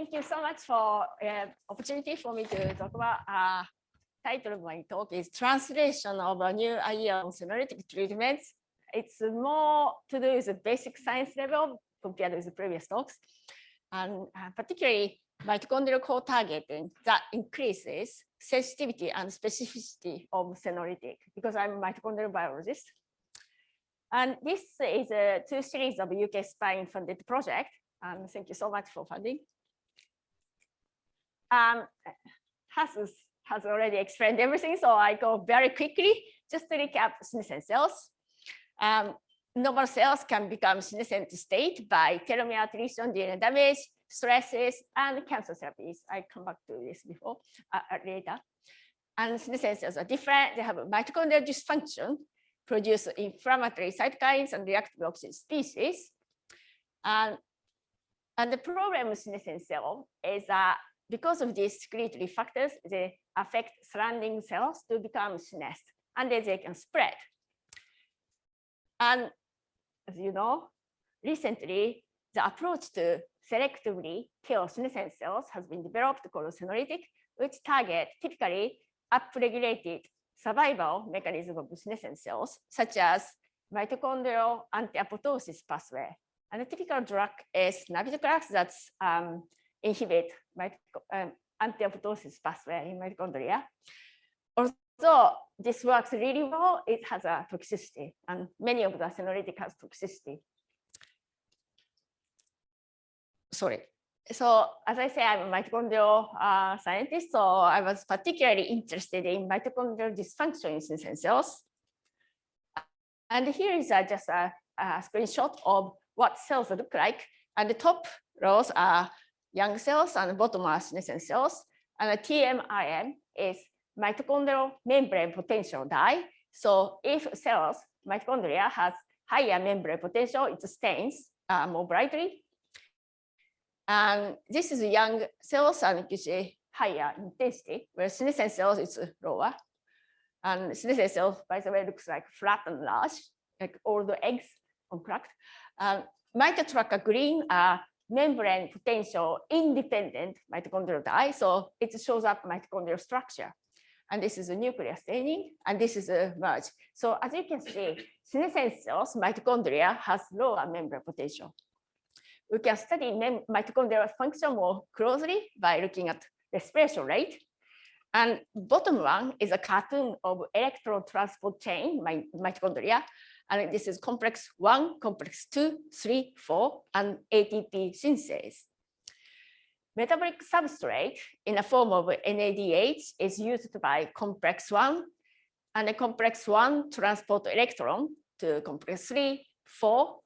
Thank you so much for opportunity for me to talk about. Title of my talk is Translation of a New Idea on Senolytic Treatments. It's more to do with the basic science level compared with the previous talks, and particularly mitochondrial co-targeting that increases sensitivity and specificity of senolytic, because I'm a mitochondrial biologist. And this is a 2 series of UK Spine funded project. Thank you so much for funding. Has already explained everything, so I go very quickly just to recap senescent cells. Normal cells can become senescent state by telomere attrition, DNA damage, stresses, and cancer therapies. I come back to this before later. And senescent cells are different. They have a mitochondrial dysfunction, produce inflammatory cytokines and reactive oxygen species. And the problem with senescent cell is that because of these secretory factors, they affect surrounding cells to become senescent, and then they can spread. And as you know, recently, the approach to selectively kill senescent cells has been developed called senolytic, which target typically upregulated survival mechanism of senescent cells, such as mitochondrial anti-apoptosis pathway. And the typical drug is navitoclax that inhibit anti-apoptosis pathway in mitochondria. Although this works really well, it has a toxicity, and many of the senolytic has toxicity. Sorry. So as I say, I'm a mitochondrial scientist, so I was particularly interested in mitochondrial dysfunction in senescent cells. And here is just a screenshot of what cells look like. And the top rows are young cells and the bottom are senescent cells. And the TMIM is mitochondrial membrane potential dye. So if cells, mitochondria has higher membrane potential, it stains more brightly. And this is young cells, and you see higher intensity, where senescent cells is lower. And senescent cells, by the way, looks like flat and large, like all the eggs uncracked. Mitochondria green are membrane potential independent mitochondrial dye, so it shows up mitochondrial structure. And this is a nuclear staining, and this is a merge. So as you can see, senescent cells, mitochondria has lower membrane potential. We can study mitochondrial function more closely by looking at respiration rate. And bottom one is a cartoon of electron transport chain mitochondria. And this is complex 1, complex 2, 3, 4, and ATP synthase. Metabolic substrate in the form of NADH is used by complex 1, and the complex 1 transport electron to complex 3, 4,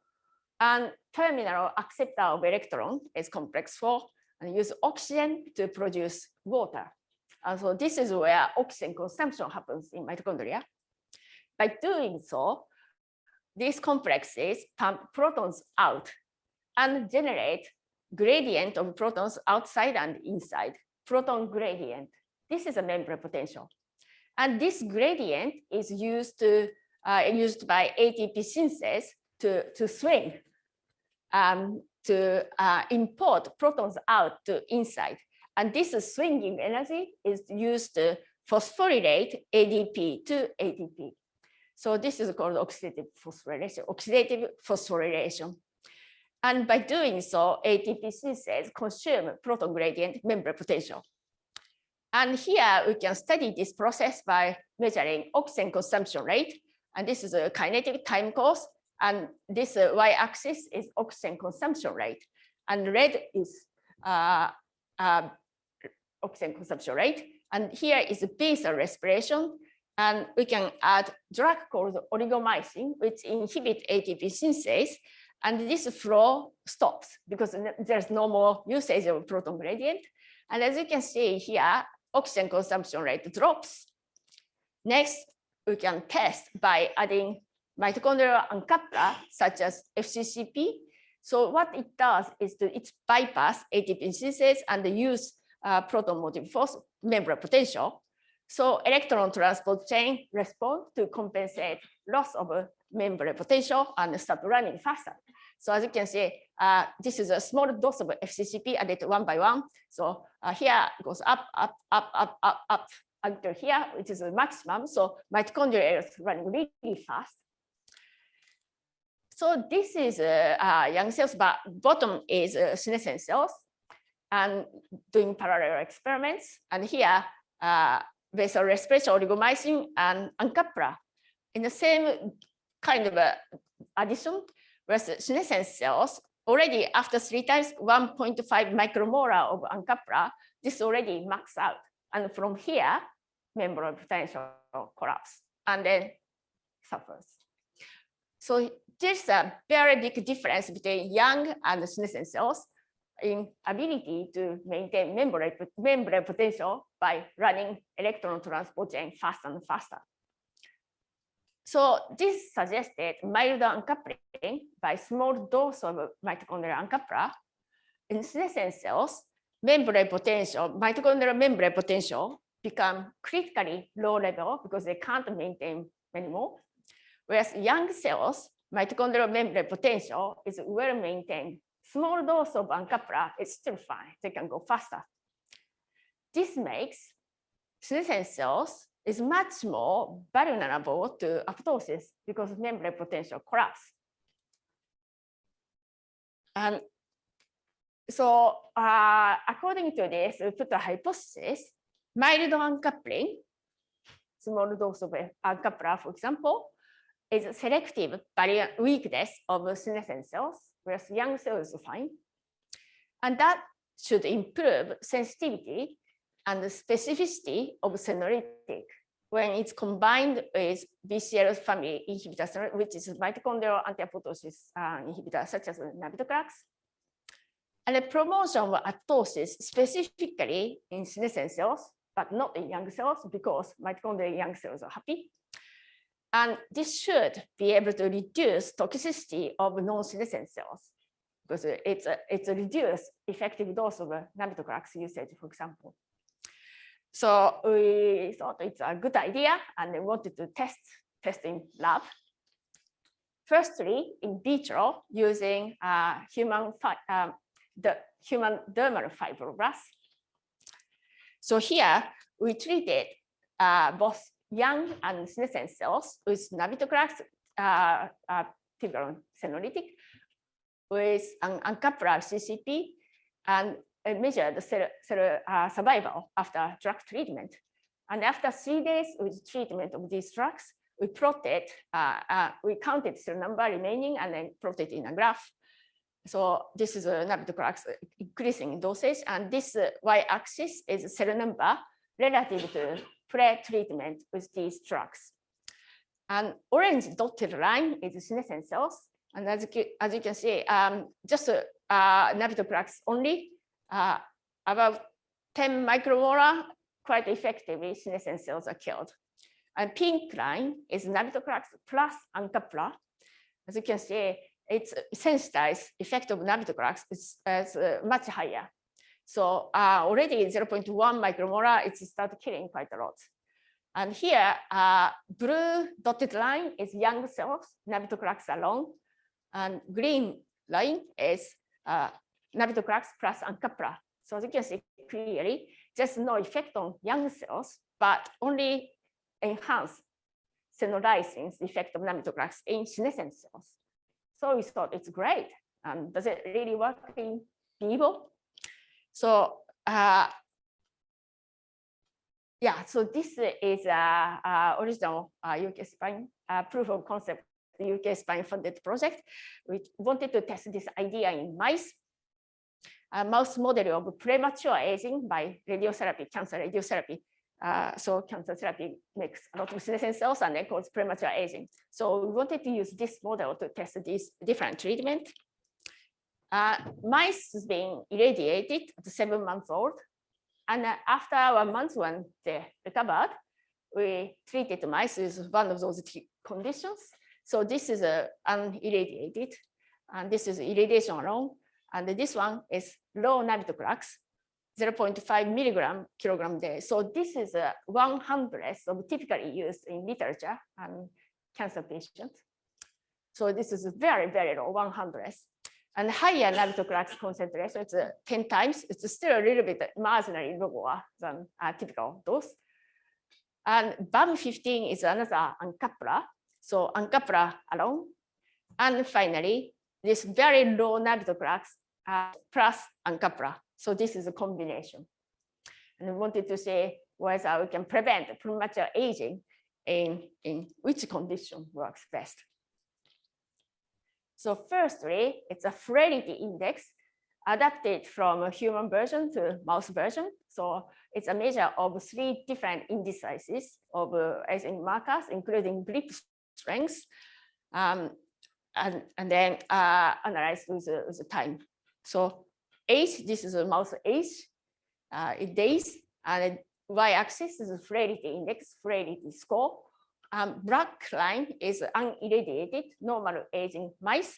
and terminal acceptor of electron is complex 4, and use oxygen to produce water. And so this is where oxygen consumption happens in mitochondria. By doing so, these complexes pump protons out and generate gradient of protons outside and inside, proton gradient. This is a membrane potential. And this gradient is used by ATP synthase to swing, to import protons out to inside. And this swinging energy is used to phosphorylate ADP to ATP. So this is called oxidative phosphorylation. And by doing so, ATP synthase consume proton gradient membrane potential. And here we can study this process by measuring oxygen consumption rate. And this is a kinetic time course. And this y-axis is oxygen consumption rate. And red is oxygen consumption rate. And here is basal respiration. And we can add drug called oligomycin, which inhibit ATP synthase. And this flow stops because there's no more usage of proton gradient. And as you can see here, oxygen consumption rate drops. Next, we can test by adding mitochondrial uncoupler, such as FCCP. So what it does is it bypass ATP synthase and use proton motive force membrane potential. So electron transport chain respond to compensate loss of membrane potential and start running faster. So as you can see, this is a small dose of FCCP added one by one. So here it goes up, up, up, up, up, up until here, which is the maximum. So mitochondrial is running really fast. So this is young cells, but bottom is senescent cells, and doing parallel experiments. And here, based on respiratory oligomycin and uncapra, in the same kind of addition, whereas senescent cells, already after 3 times, 1.5 micromolar of uncapra, this already maxed out. And from here, membrane potential collapse, and then suffers. So there's a very big difference between young and senescent cells in ability to maintain membrane potential by running electron transport chain faster and faster. So this suggested mild uncoupling by small dose of mitochondrial uncapra. In senescent cells, mitochondrial membrane potential become critically low level because they can't maintain anymore. Whereas young cells, mitochondrial membrane potential is well maintained. Small dose of uncapra is still fine. They can go faster. This makes senescent cells is much more vulnerable to apoptosis because membrane potential collapse. And so according to this, we put a hypothesis, mild uncoupling, small dose of uncapra, for example, is selective barrier weakness of senescent cells, whereas young cells are fine. And that should improve sensitivity and the specificity of senolytic when it's combined with BCL family inhibitors, which is mitochondrial anti-apoptosis inhibitors such as navitoclax. And the promotion of apoptosis specifically in senescent cells, but not in young cells because mitochondrial young cells are happy. And this should be able to reduce toxicity of non-senescent cells because it's a reduced effective dose of navitoclax usage, for example. So we thought it's a good idea and we wanted to test in lab. Firstly, in vitro using human dermal fibroblasts. So here we treated both young and senescent cells with navitoclax tiburon senolytic with an uncapra CCP and measured the cell survival after drug treatment. And after 3 days with treatment of these drugs, we plotted, we counted cell number remaining and then plotted in a graph. So this is a navitoclax increasing in dosage, and this y-axis is cell number relative to pre-treatment with these drugs. And orange dotted line is senescent cells. And as you can see, just navitoclax only, about 10 micromolar, quite effectively, senescent cells are killed. And pink line is navitoclax plus uncapra. As you can see, its sensitized effect of navitoclax is much higher. So already 0.1 micromolar, it's started killing quite a lot. And here, blue dotted line is young cells, navitoclax alone. And green line is navitoclax plus uncapra. So as you can see clearly, there's no effect on young cells, but only enhance senolysis effect of navitoclax in senescent cells. So we thought it's great. Does it really work in vivo? So yeah, so this is original UK spine proof of concept UK spine funded project. We wanted to test this idea in mice. A mouse model of premature aging by radiotherapy, cancer radiotherapy. So cancer therapy makes a lot of senescent cells and then causes premature aging. So we wanted to use this model to test these different treatment. Mice is being irradiated at 7 months old. And after 1 month when they recovered, we treated mice with one of those conditions. So this is unirradiated, and this is irradiation alone. And this one is low navitoclax, 0.5 milligram kilogram day. So this is 1/100th of typically used in literature and cancer patients. So this is very, very low, 1/100th. And higher nabitoclax concentration, it's 10 times. It's still a little bit marginally lower than typical dose. And BAM15 is another uncoupler. So uncoupler alone. And finally, this very low nabitoclax plus uncoupler. So this is a combination. And I wanted to say whether we can prevent premature aging in which condition works best. So firstly, it's a frailty index adapted from a human version to mouse version. So it's a measure of 3 different indices of aging markers, including grip strength, and then analyzed with the time. So age, this is a mouse age in days, and y-axis is a frailty index, frailty score. Black line is unirradiated normal aging mice,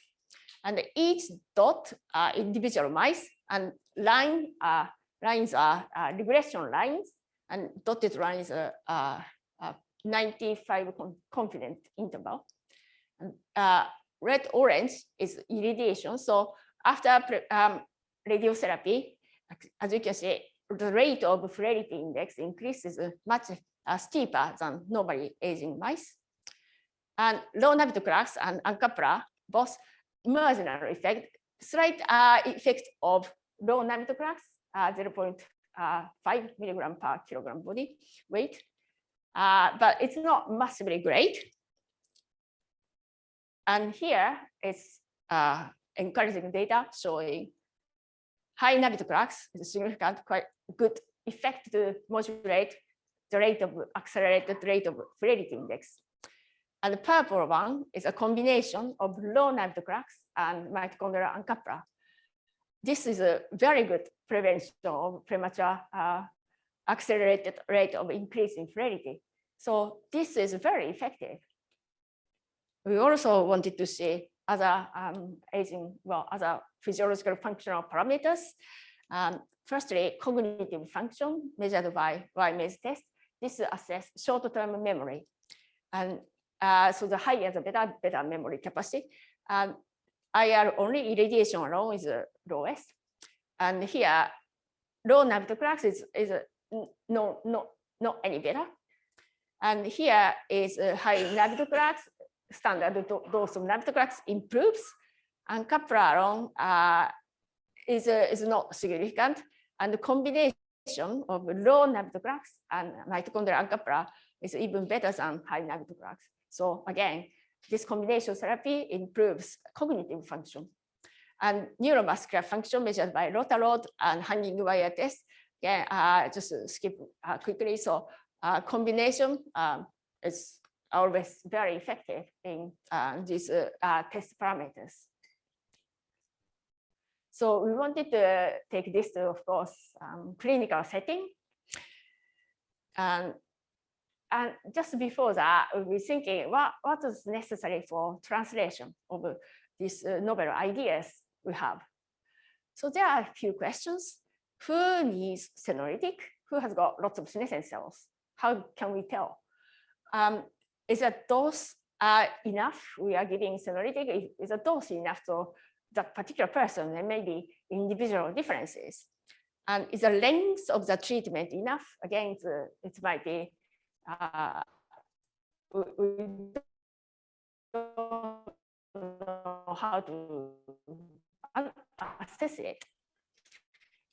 and each dot are individual mice, and lines are regression lines, and dotted lines are 95 confidence interval. And red orange is irradiation. So after radiotherapy, as you can see, the rate of frailty index increases much steeper than normally aging mice. And low nabitoclax and uncoupler both marginal effect, slight effect of low nabitoclax, 0.5 milligram per kilogram body weight, but it's not massively great. And here is encouraging data showing high nabitoclax is significant, quite good effect to modulate the rate of accelerated rate of frailty index. And the purple one is a combination of low nabitoclax and mitochondrial uncoupler. This is a very good prevention of premature accelerated rate of increase in frailty. So this is very effective. We also wanted to see other other physiological functional parameters. Firstly, cognitive function measured by Y-maze test. This assesses short-term memory. And so the higher the better memory capacity. IR only irradiation alone is the lowest. And here, low nabitoclax is not any better. And here is a high nabitoclax, standard dose of nabitoclax improves, and coupler alone is not significant. And the combination of low nabitoclax and mitochondrial uncoupler is even better than high nabitoclax. So again, this combination therapy improves cognitive function. And neuromuscular function measured by rotor rod and hanging wire test. Again, just skip quickly. So combination is always very effective in these test parameters. So we wanted to take this to, of course, clinical setting. And just before that, we were thinking, what is necessary for translation of these novel ideas we have? So there are a few questions. Who needs senolytic? Who has got lots of senescent cells? How can we tell? Is a dose enough? We are giving senolytic. Is a dose enough to that particular person? There may be individual differences. And is the length of the treatment enough? Again, it might be we don't know how to assess it,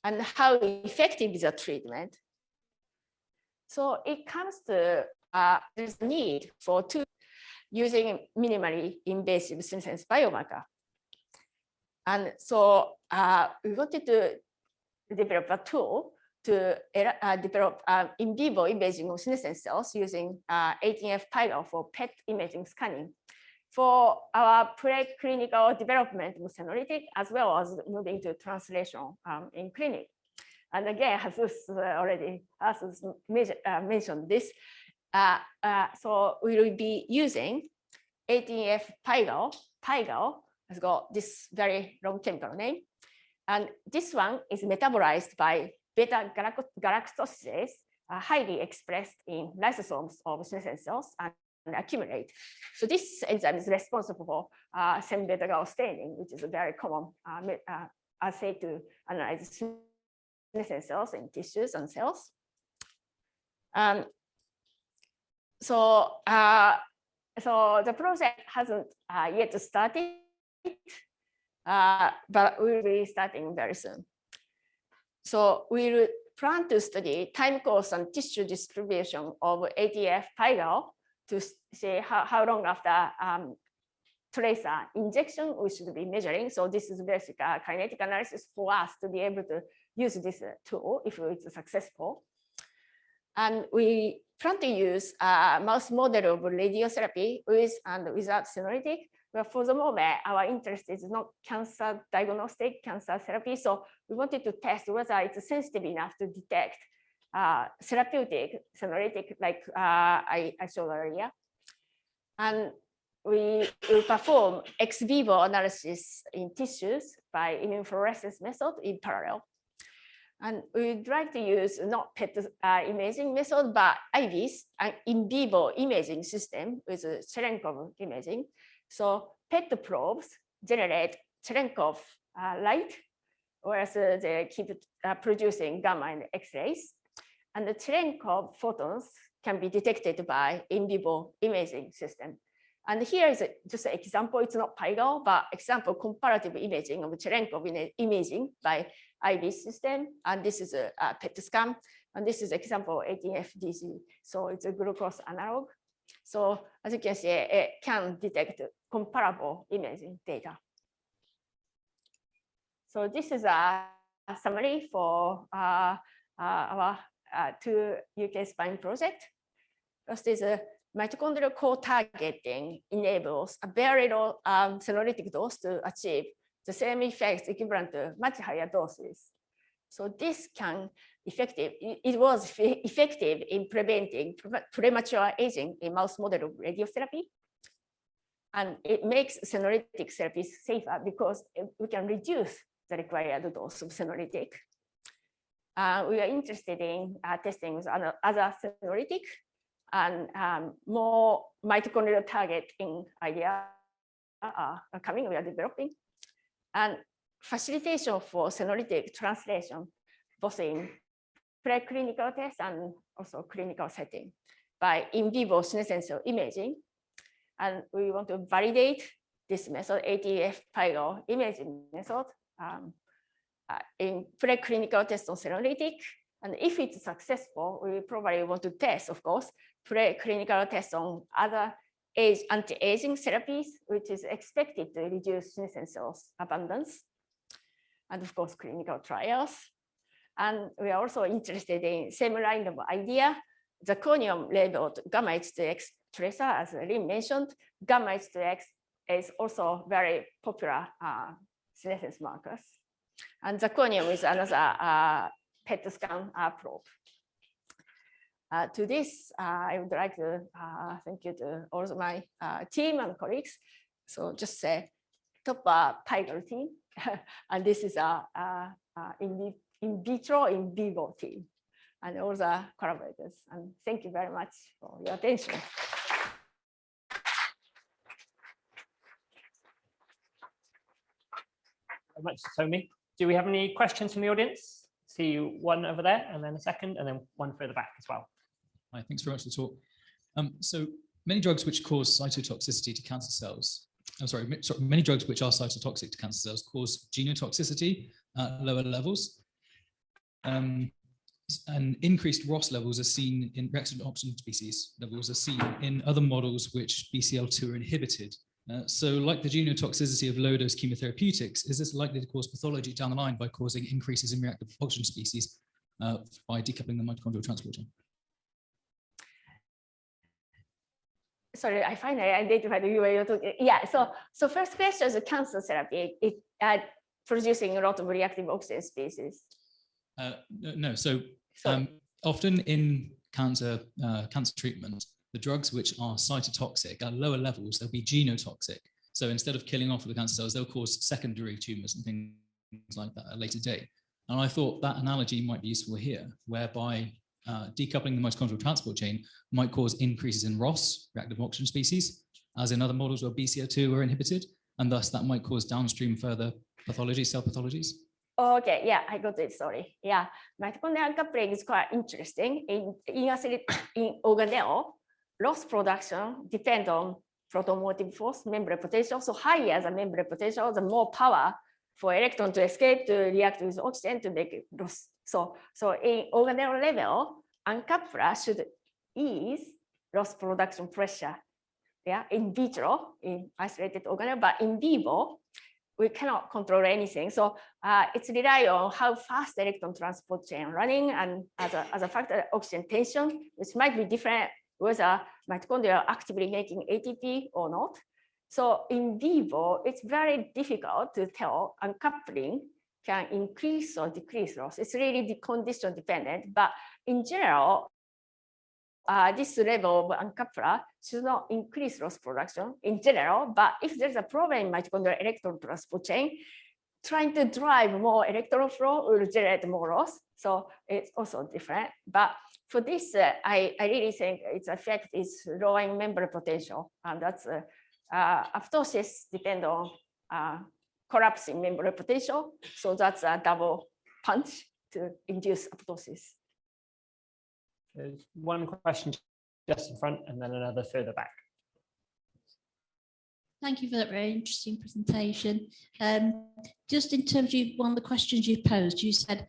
and how effective is the treatment. So it comes to this need for using minimally invasive senescence biomarker. And so we wanted to develop a tool to develop in vivo imaging of senescent cells using 18F Tiger for PET imaging scanning for our preclinical development with senolytic, as well as moving to translation in clinic. And again, Asus already mentioned this. So we will be using 18F Tiger. Tiger has got this very long chemical name. And this one is metabolized by beta galactosidase, highly expressed in lysosomes of senescent cells. And accumulate. So this enzyme is responsible for sem-beta-gal staining, which is a very common assay to analyze senescent cells in tissues and cells. So the project hasn't yet started, but we'll be starting very soon. So we'll plan to study time course and tissue distribution of ATF-PIGAL to see how long after tracer injection we should be measuring. So this is basic kinetic analysis for us to be able to use this tool if it's successful. And we plan to use a mouse model of radiotherapy with and without senolytic. But for the moment, our interest is not cancer diagnostic, cancer therapy. So we wanted to test whether it's sensitive enough to detect therapeutic senolytic, like I showed earlier. And we will perform ex vivo analysis in tissues by immunofluorescence method in parallel. And we'd like to use not PET imaging method, but IVIS, an in vivo imaging system with Cherenkov imaging. So PET probes generate Cherenkov light, whereas they keep producing gamma and X-rays. And the Cherenkov photons can be detected by in vivo imaging system. And here is just an example. It's not PIGAL, but example comparative imaging of Cherenkov imaging by IVIS system. And this is a PET scan. And this is example 18FDC. So it's a glucose analog. So as you can see, it can detect comparable imaging data. So this is a summary for our 2 UK spine project. First is a mitochondrial core targeting enables a very low senolytic dose to achieve the same effects equivalent to much higher doses. So this can it was effective in preventing premature aging in mouse model of radiotherapy. And it makes senolytic therapies safer because we can reduce the required dose of senolytic. We are interested in testing with other senolytic and more mitochondrial targeting idea are coming, we are developing. And facilitation for senolytic translation, both in preclinical tests and also clinical setting by in vivo senescent cell imaging. And we want to validate this method, ATF-PIGAL imaging method, in preclinical test on senolytic. And if it's successful, we probably want to test, of course, preclinical tests on other anti-aging therapies, which is expected to reduce senescent cells abundance. And of course, clinical trials. And we are also interested in same line of idea, zirconium labeled gamma H2X tracer, as Lynn mentioned. Gamma H2X is also very popular senescence markers. And zirconium is another PET scan probe. To this, I would like to thank you to all of my team and colleagues. So just say top PIGAL team. And this is in vitro, in vivo team, and all the collaborators. And thank you very much for your attention. Very much, Satomi. Do we have any questions from the audience? See one over there, and then a second, and then one further back as well. Hi, thanks very much for the talk. So many drugs which cause cytotoxicity to cancer cells, many drugs which are cytotoxic to cancer cells cause genotoxicity at lower levels. And increased ROS levels are seen in recombinant oxygen species levels are seen in other models which BCL2 are inhibited. So like the genotoxicity of low-dose chemotherapeutics, is this likely to cause pathology down the line by causing increases in reactive oxygen species by decoupling the mitochondrial transporter? Sorry, I finally identified you were talking. Yeah, so first question is cancer therapy. It producing a lot of reactive oxygen species. No, so often in cancer treatment, the drugs which are cytotoxic at lower levels, they'll be genotoxic. So instead of killing off the cancer cells, they'll cause secondary tumors and things like that at a later date. And I thought that analogy might be useful here, whereby decoupling the mitochondrial transport chain might cause increases in ROS, reactive oxygen species, as in other models where BCO2 were inhibited, and thus that might cause downstream further pathology, cell pathologies. Okay, yeah, I got it, sorry. Yeah, mitochondrial uncoupling is quite interesting. In organelle, loss production depends on protomotive force, membrane potential. So higher the membrane potential, the more power for electron to escape to react with oxygen to make it loss. So in organelle level, uncoupler should ease loss production pressure. Yeah, in vitro, in isolated organelle, but in vivo, we cannot control anything. So it's rely on how fast electron transport chain running, and as a factor, oxygen tension, which might be different whether mitochondria are actively making ATP or not. So in vivo, it's very difficult to tell uncoupling can increase or decrease loss. It's really condition dependent, but in general, this level of uncoupler should not increase loss production in general, but if there's a problem in mitochondrial electron transport chain, trying to drive more electron flow will generate more loss. So it's also different. But for this, I really think its effect is lowering membrane potential, and that's apoptosis depends on collapsing membrane potential. So that's a double punch to induce apoptosis. There's one question just in front and then another further back. Thank you for that very interesting presentation. Just in terms of one of the questions you posed, you said,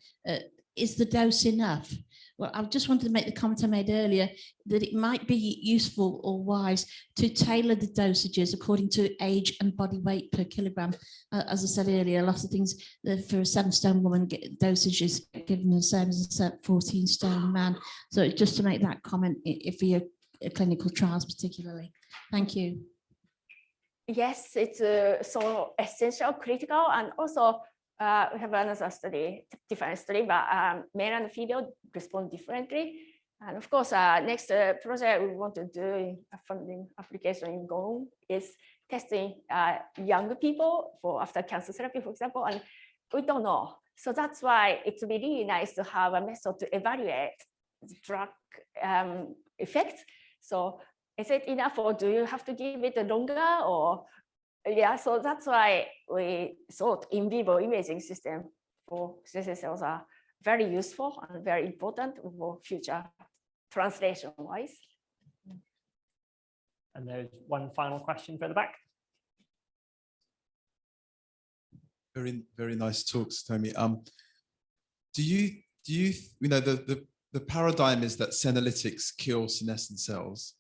is the dose enough? Well, I just wanted to make the comment I made earlier that it might be useful or wise to tailor the dosages according to age and body weight per kilogram. As I said earlier, a lot of things for a 7-stone woman, dosages given the same as a 14-stone man. So just to make that comment for your clinical trials particularly. Thank you. Yes, it's so essential, critical, and also we have another study, different study, but male and female respond differently. And of course, next project we want to do in a funding application in Gong is testing young people for after cancer therapy, for example, and we don't know. So that's why it's really nice to have a method to evaluate drug effects. So is it enough, or do you have to give it longer, or yeah, so that's why we thought in vivo imaging system for stem cells are very useful and very important for future translation wise. And there's one final question for the back. Very nice talks, Satomi. Do you know the paradigm is that senolytics kill senescent cells,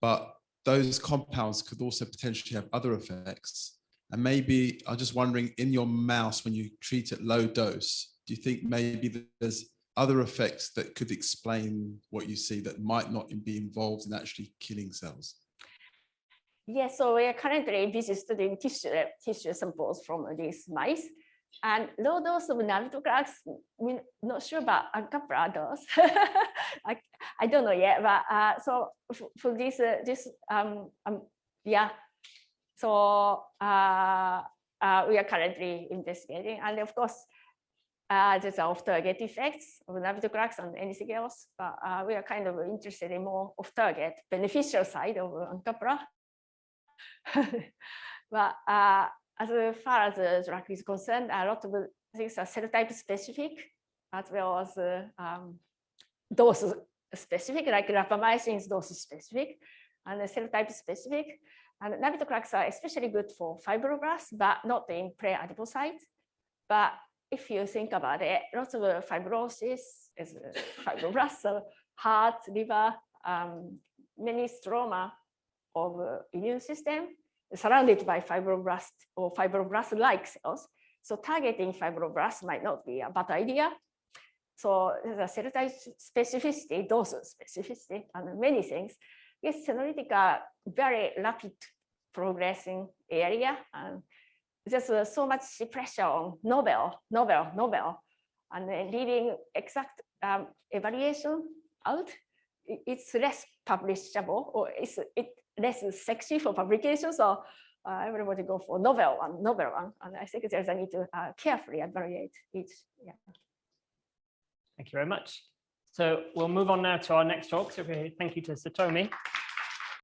but those compounds could also potentially have other effects. And maybe I'm just wondering, in your mouse, when you treat at low dose, do you think maybe there's other effects that could explain what you see that might not be involved in actually killing cells? Yes, so we are currently busy studying tissue samples from these mice. And low dose of navitoclax, we're not sure about uncoupler dose. I don't know yet, but so for this, yeah. So we are currently investigating, and of course, there's off-target effects of navitoclax and anything else. But we are kind of interested in more off-target beneficial side of uncoupler. But as far as the drug is concerned, a lot of things are cell type specific, as well as dose specific, like rapamycin is dose specific, and cell type specific. And navitoclax are especially good for fibroblasts, but not in pre-adipocytes. But if you think about it, lots of fibrosis is fibroblasts, so heart, liver, many stroma of immune system surrounded by fibroblasts or fibroblast-like cells. So targeting fibroblasts might not be a bad idea. So there's a cell type specificity, dose specificity, and many things. Yes, senolytic are very rapid progressing area, and there's so much pressure on novel, and then leaving exact evaluation out. It's less publishable, or it's less sexy for publication. So everybody go for novel one, and I think there's a need to carefully evaluate each. Yeah. Thank you very much. So we'll move on now to our next talk. So thank you to Satomi.